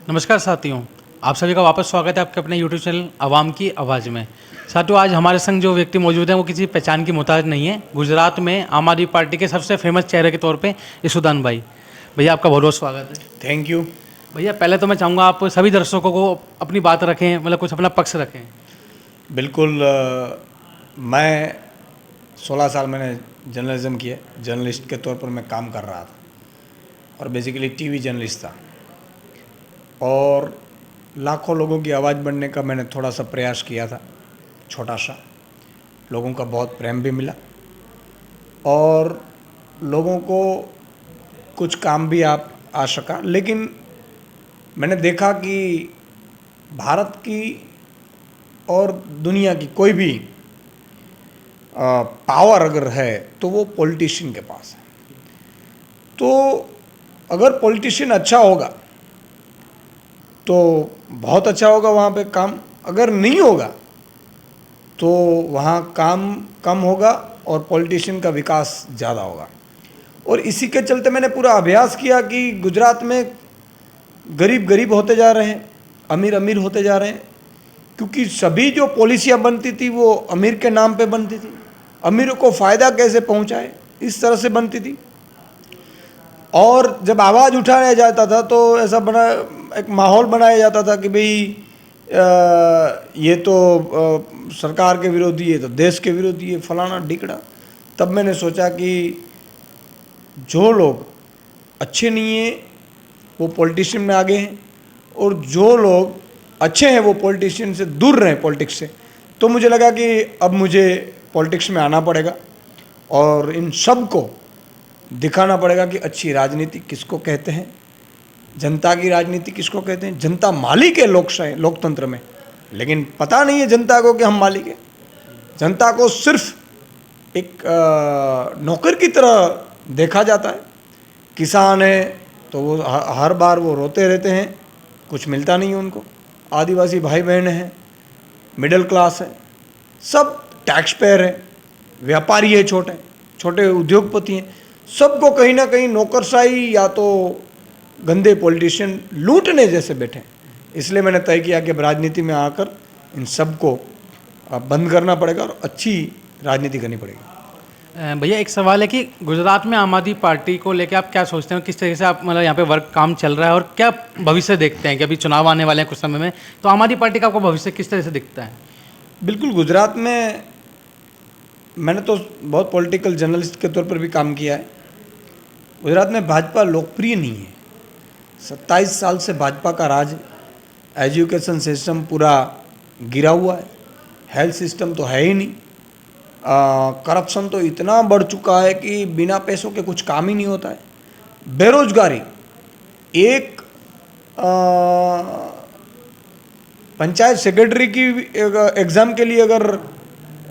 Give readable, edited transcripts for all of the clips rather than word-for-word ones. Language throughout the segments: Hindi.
नमस्कार साथियों, आप सभी का वापस स्वागत है आपके अपने यूट्यूब चैनल आवाम की आवाज़ में। साथियों, आज हमारे संग जो व्यक्ति मौजूद हैं वो किसी पहचान की मोहताज नहीं है। गुजरात में आम आदमी पार्टी के सबसे फेमस चेहरे के तौर पे यशोदान भाई। भैया आपका बहुत बहुत स्वागत है। Thank you. भैया पहले तो मैं चाहूँगा आप सभी दर्शकों को अपनी बात रखें, मतलब कुछ अपना पक्ष रखें। बिल्कुल। मैं 16 साल मैंने जर्नलिज्म किया। जर्नलिस्ट के तौर पर मैं काम कर रहा था और बेसिकली टीवी जर्नलिस्ट था, और लाखों लोगों की आवाज़ बनने का मैंने थोड़ा सा प्रयास किया था, छोटा सा। लोगों का बहुत प्रेम भी मिला और लोगों को कुछ काम भी आ सका। लेकिन मैंने देखा कि भारत की और दुनिया की कोई भी पावर अगर है तो वो पॉलिटिशियन के पास है। तो अगर पॉलिटिशियन अच्छा होगा तो बहुत अच्छा होगा वहाँ पे काम, अगर नहीं होगा तो वहाँ काम कम होगा और पॉलिटिशियन का विकास ज़्यादा होगा। और इसी के चलते मैंने पूरा अभ्यास किया कि गुजरात में गरीब गरीब होते जा रहे हैं, अमीर अमीर होते जा रहे हैं, क्योंकि सभी जो पॉलिसियाँ बनती थी वो अमीर के नाम पे बनती थी। अमीरों को फ़ायदा कैसे पहुंचाए इस तरह से बनती थी। और जब आवाज़ उठाया जाता था तो ऐसा बना एक माहौल बनाया जाता था कि भाई ये तो सरकार के विरोधी है, तो देश के विरोधी है, फलाना ढिकड़ा। तब मैंने सोचा कि जो लोग अच्छे नहीं हैं वो पॉलिटिशियन में आगे हैं, और जो लोग अच्छे हैं वो पॉलिटिशियन से दूर रहें, पॉलिटिक्स से। तो मुझे लगा कि अब मुझे पॉलिटिक्स में आना पड़ेगा और इन सब को दिखाना पड़ेगा कि अच्छी राजनीति किसको कहते हैं, जनता की राजनीति किसको कहते हैं। जनता मालिक है लोकतंत्र में, लेकिन पता नहीं है जनता को कि हम मालिक हैं। जनता को सिर्फ एक नौकर की तरह देखा जाता है। किसान है तो वो हर बार वो रोते रहते हैं, कुछ मिलता नहीं है उनको। आदिवासी भाई बहन हैं, मिडिल क्लास है, सब टैक्स पेयर है, व्यापारी है, छोटे छोटे उद्योगपति हैं, सबको कहीं ना कहीं नौकरशाही या तो गंदे पॉलिटिशियन लूटने जैसे बैठे। इसलिए मैंने तय किया कि अब राजनीति में आकर इन सबको बंद करना पड़ेगा और अच्छी राजनीति करनी पड़ेगी। भैया एक सवाल है कि गुजरात में आम आदमी पार्टी को लेकर आप क्या सोचते हैं, किस तरीके से आप मतलब यहाँ पे वर्क काम चल रहा है और क्या भविष्य देखते हैं कि अभी चुनाव आने वाले हैं कुछ समय में, तो आम आदमी पार्टी का आपको भविष्य किस तरह से दिखता है? बिल्कुल, गुजरात में मैंने तो बहुत पॉलिटिकल जर्नलिस्ट के तौर पर भी काम किया है। गुजरात में भाजपा लोकप्रिय नहीं है। 27 साल से भाजपा का राज है। एजुकेशन सिस्टम पूरा गिरा हुआ है, हेल्थ सिस्टम तो है ही नहीं, करप्शन तो इतना बढ़ चुका है कि बिना पैसों के कुछ काम ही नहीं होता है। बेरोजगारी, एक पंचायत सेक्रेटरी की एग्ज़ाम के लिए अगर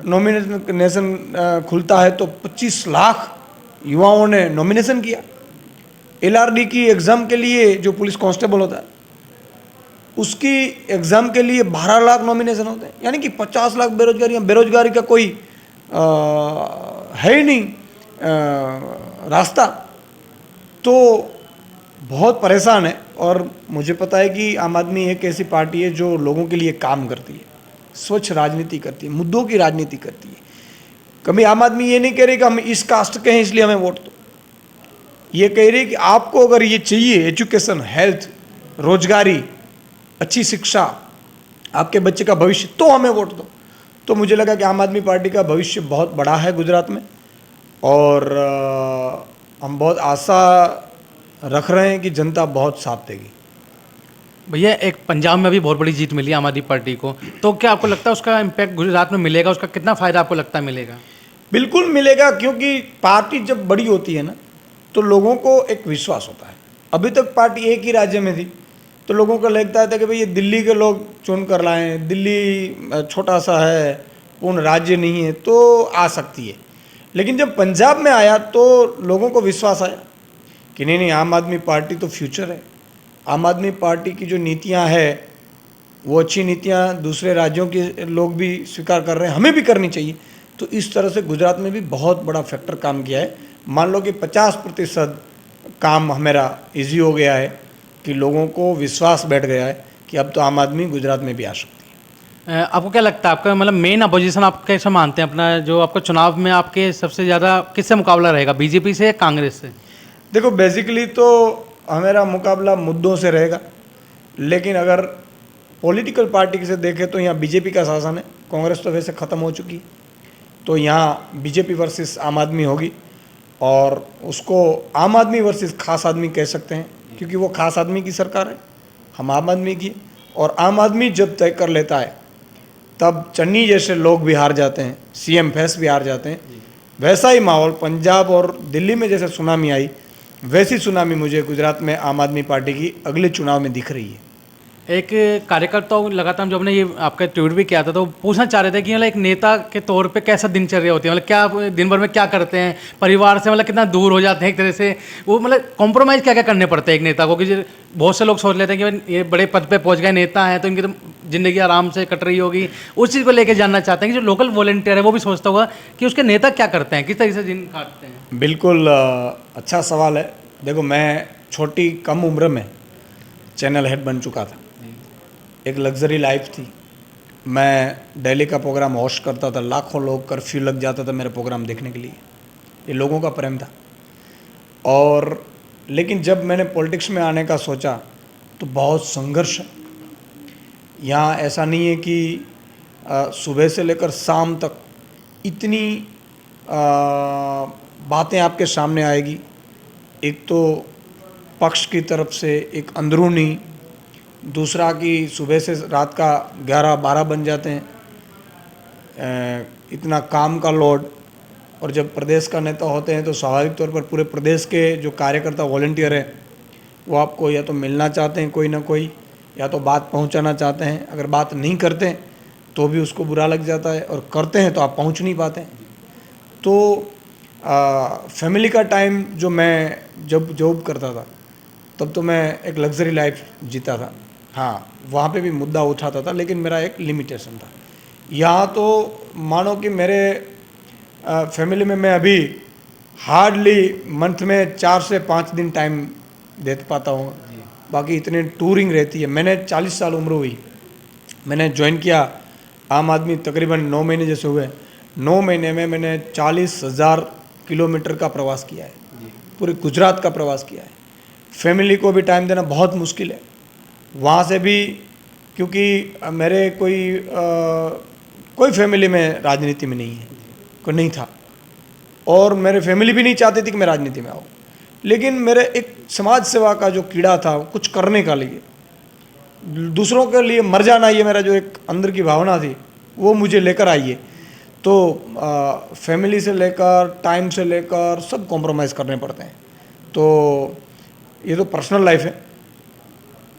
नॉमिनेशन खुलता है तो 25 लाख युवाओं ने नॉमिनेशन किया। LRD की एग्ज़ाम के लिए जो पुलिस कांस्टेबल होता है उसकी एग्ज़ाम के लिए 12 लाख नॉमिनेशन होते हैं, यानी कि 50 लाख बेरोजगारी का कोई है ही नहीं रास्ता। तो बहुत परेशान है। और मुझे पता है कि आम आदमी एक ऐसी पार्टी है जो लोगों के लिए काम करती है, स्वच्छ राजनीति करती है, मुद्दों की राजनीति करती है। कभी आम आदमी ये नहीं कह रही कि हम इस कास्ट के हैं इसलिए हमें वोट दो। ये कह रही कि आपको अगर ये चाहिए, एजुकेशन, हेल्थ, रोजगारी, अच्छी शिक्षा, आपके बच्चे का भविष्य, तो हमें वोट दो। तो मुझे लगा कि आम आदमी पार्टी का भविष्य बहुत बड़ा है गुजरात में, और हम बहुत आशा रख रहे हैं कि जनता बहुत साथ देगी। भैया एक पंजाब में भी बहुत बड़ी जीत मिली आम आदमी पार्टी को, तो क्या आपको लगता है उसका इम्पैक्ट गुजरात में मिलेगा? उसका कितना फ़ायदा आपको लगता है मिलेगा? बिल्कुल मिलेगा, क्योंकि पार्टी जब बड़ी होती है ना तो लोगों को एक विश्वास होता है। अभी तक पार्टी एक ही राज्य में थी तो लोगों को लगता था कि भाई ये दिल्ली के लोग चुन कर लाए हैं, दिल्ली छोटा सा है, पूर्ण राज्य नहीं है, तो आ सकती है। लेकिन जब पंजाब में आया तो लोगों को विश्वास आया कि नहीं, आम आदमी पार्टी तो फ्यूचर है। आम आदमी पार्टी की जो नीतियां है वो अच्छी नीतियां दूसरे राज्यों के लोग भी स्वीकार कर रहे हैं, हमें भी करनी चाहिए। तो इस तरह से गुजरात में भी बहुत बड़ा फैक्टर काम किया है। मान लो कि 50% काम हमारा इजी हो गया है, कि लोगों को विश्वास बैठ गया है कि अब तो आम आदमी गुजरात में भी आ सकती है। आपको क्या लगता है, आपका मतलब मेन अपोजिशन आप कैसे मानते हैं अपना, जो आपको चुनाव में आपके सबसे ज़्यादा किससे मुकाबला रहेगा, बीजेपी से या कांग्रेस से? देखो, बेसिकली तो हमारा मुकाबला मुद्दों से रहेगा, लेकिन अगर पॉलिटिकल पार्टी से देखें तो यहाँ बीजेपी का शासन है, कांग्रेस तो वैसे ख़त्म हो चुकी है, तो यहाँ बीजेपी वर्सेस आम आदमी होगी, और उसको आम आदमी वर्सेस खास आदमी कह सकते हैं, क्योंकि वो खास आदमी की सरकार है, हम आम आदमी की, और आम आदमी जब तय कर लेता है तब चन्नी जैसे लोग भी हार जाते हैं, सीएम फैस भी हार जाते हैं। वैसा ही माहौल पंजाब और दिल्ली में जैसे सुनामी आई, वैसी सुनामी मुझे गुजरात में आम आदमी पार्टी की अगले चुनाव में दिख रही है। एक कार्यकर्ताओं लगातार जो हमने ये आपका ट्वीट भी किया था, तो पूछना चाह रहे थे कि मतलब एक नेता के तौर पे कैसा दिनचर्या होती है, मतलब क्या दिन भर में क्या करते हैं, परिवार से मतलब कितना दूर हो जाते हैं एक तरह से, वो मतलब कॉम्प्रोमाइज़ क्या क्या करने पड़ते हैं एक नेता को, कि बहुत से लोग सोच लेते हैं कि भाई ये बड़े पद पे पहुंच गए नेता हैं तो इनकी तो ज़िंदगी आराम से कट रही होगी, उस चीज़ को लेकर जानना चाहते हैं कि जो लोकल वॉलंटियर है वो भी सोचता होगा कि उसके नेता क्या करते हैं, किस तरीके से दिन काटते हैं। बिल्कुल अच्छा सवाल है। देखो, मैं छोटी कम उम्र में चैनल हेड बन चुका था, एक लग्जरी लाइफ थी, मैं दिल्ली का प्रोग्राम होस्ट करता था, लाखों लोग कर्फ्यू लग जाता था मेरे प्रोग्राम देखने के लिए, ये लोगों का प्रेम था। और लेकिन जब मैंने पॉलिटिक्स में आने का सोचा तो बहुत संघर्ष है। यहाँ ऐसा नहीं है कि सुबह से लेकर शाम तक इतनी बातें आपके सामने आएगी, एक तो पक्ष की तरफ से एक अंदरूनी, दूसरा कि सुबह से रात का 11-12 बन जाते हैं, इतना काम का लोड, और जब प्रदेश का नेता होते हैं तो स्वाभाविक तौर पर पूरे प्रदेश के जो कार्यकर्ता वॉलंटियर हैं वो आपको या तो मिलना चाहते हैं कोई ना कोई, या तो बात पहुंचाना चाहते हैं, अगर बात नहीं करते हैं तो भी उसको बुरा लग जाता है, और करते हैं तो आप पहुंच नहीं पाते हैं। तो फैमिली का टाइम, जो मैं जब जॉब करता था तब तो मैं एक लग्जरी लाइफ जीता था, हाँ वहाँ पे भी मुद्दा उठाता था, लेकिन मेरा एक लिमिटेशन था। यहाँ तो मानो कि मेरे फैमिली में मैं अभी हार्डली मंथ में 4 से 5 दिन टाइम दे पाता हूँ, बाकी इतने टूरिंग रहती है। मैंने 40 साल उम्र हुई, मैंने ज्वाइन किया आम आदमी तकरीबन 9 महीने जैसे हुए, 9 महीने में मैंने 40,000 किलोमीटर का प्रवास किया है, पूरे गुजरात का प्रवास किया है। फैमिली को भी टाइम देना बहुत मुश्किल है वहाँ से भी, क्योंकि मेरे कोई फैमिली में राजनीति में नहीं है, कोई नहीं था, और मेरे फैमिली भी नहीं चाहती थी कि मैं राजनीति में आऊँ, लेकिन मेरे एक समाज सेवा का जो कीड़ा था, कुछ करने का लिए, दूसरों के लिए मर जाना, ये मेरा जो एक अंदर की भावना थी वो मुझे लेकर आई है। तो फैमिली से लेकर टाइम से लेकर सब कॉम्प्रोमाइज़ करने पड़ते हैं। तो ये तो पर्सनल लाइफ है,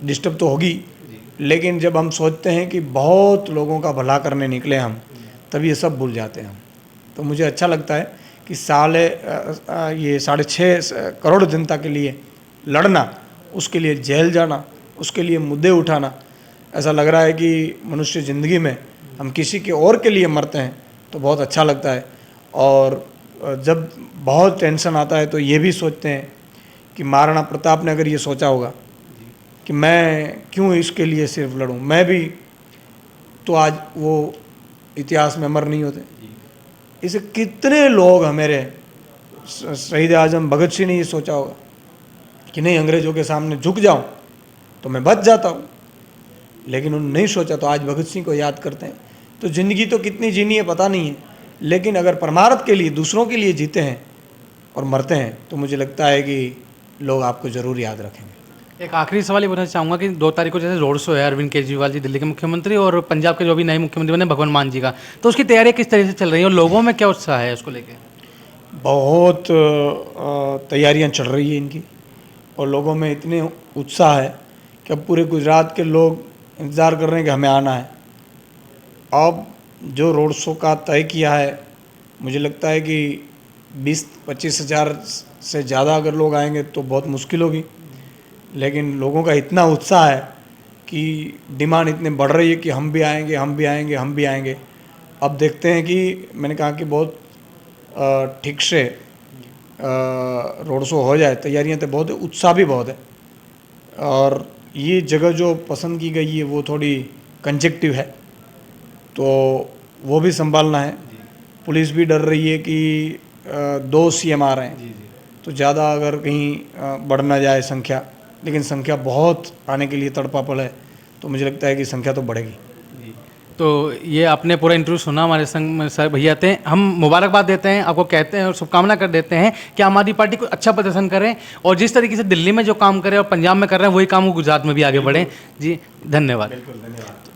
डिस्टर्ब तो होगी, लेकिन जब हम सोचते हैं कि बहुत लोगों का भला करने निकले हम, तब ये सब भूल जाते हैं हम। तो मुझे अच्छा लगता है कि ये 6.5 करोड़ जनता के लिए लड़ना, उसके लिए जेल जाना, उसके लिए मुद्दे उठाना, ऐसा लग रहा है कि मनुष्य ज़िंदगी में हम किसी के और के लिए मरते हैं तो बहुत अच्छा लगता है। और जब बहुत टेंशन आता है तो ये भी सोचते हैं कि महाराणा प्रताप ने अगर ये सोचा होगा कि मैं क्यों इसके लिए सिर्फ लड़ूं, मैं भी तो आज वो इतिहास में अमर नहीं होते। इसे कितने लोग, हमारे शहीद आजम भगत सिंह ने ये सोचा होगा कि नहीं, अंग्रेज़ों के सामने झुक जाऊं तो मैं बच जाता हूं, लेकिन उन्होंने नहीं सोचा, तो आज भगत सिंह को याद करते हैं। तो ज़िंदगी तो कितनी जीनी है पता नहीं है, लेकिन अगर परमार्थ के लिए, दूसरों के लिए जीते हैं और मरते हैं तो मुझे लगता है कि लोग आपको ज़रूर याद रखेंगे। एक आखिरी सवाल ये पूछना चाहूँगा कि 2 तारीख को जैसे रोड शो है अरविंद केजरीवाल जी दिल्ली के मुख्यमंत्री, और पंजाब के जो भी नए मुख्यमंत्री बने भगवंत मान जी का, तो उसकी तैयारी किस तरह से चल रही है और लोगों में क्या उत्साह है उसको लेकर? बहुत तैयारियां चल रही है इनकी, और लोगों में इतने उत्साह है कि अब पूरे गुजरात के लोग इंतज़ार कर रहे हैं कि हमें आना है। अब जो रोड शो का तय किया है, मुझे लगता है कि 20-25 हज़ार से ज़्यादा अगर लोग आएंगे तो बहुत मुश्किल होगी, लेकिन लोगों का इतना उत्साह है कि डिमांड इतने बढ़ रही है कि हम भी आएंगे, हम भी आएंगे, हम भी आएंगे। अब देखते हैं कि मैंने कहा कि बहुत ठीक से रोड शो हो जाए, तैयारियां तो बहुत है, उत्साह भी बहुत है। और ये जगह जो पसंद की गई है वो थोड़ी कंजेक्टिव है, तो वो भी संभालना है। पुलिस भी डर रही है कि 2 सीएम आ रहे हैं, तो ज़्यादा अगर कहीं बढ़ ना जाए संख्या, लेकिन संख्या बहुत आने के लिए तड़पापड़ है, तो मुझे लगता है कि संख्या तो बढ़ेगी। तो ये आपने पूरा इंटरव्यू सुना हमारे संग में सर भैया थे। हम मुबारकबाद देते हैं आपको, कहते हैं और शुभकामना कर देते हैं कि आम आदमी पार्टी को अच्छा प्रदर्शन करें और जिस तरीके से दिल्ली में जो काम करे और पंजाब में कर रहे हैं वही काम वो गुजरात में भी आगे बढ़े। जी धन्यवाद। बिल्कुल धन्यवाद।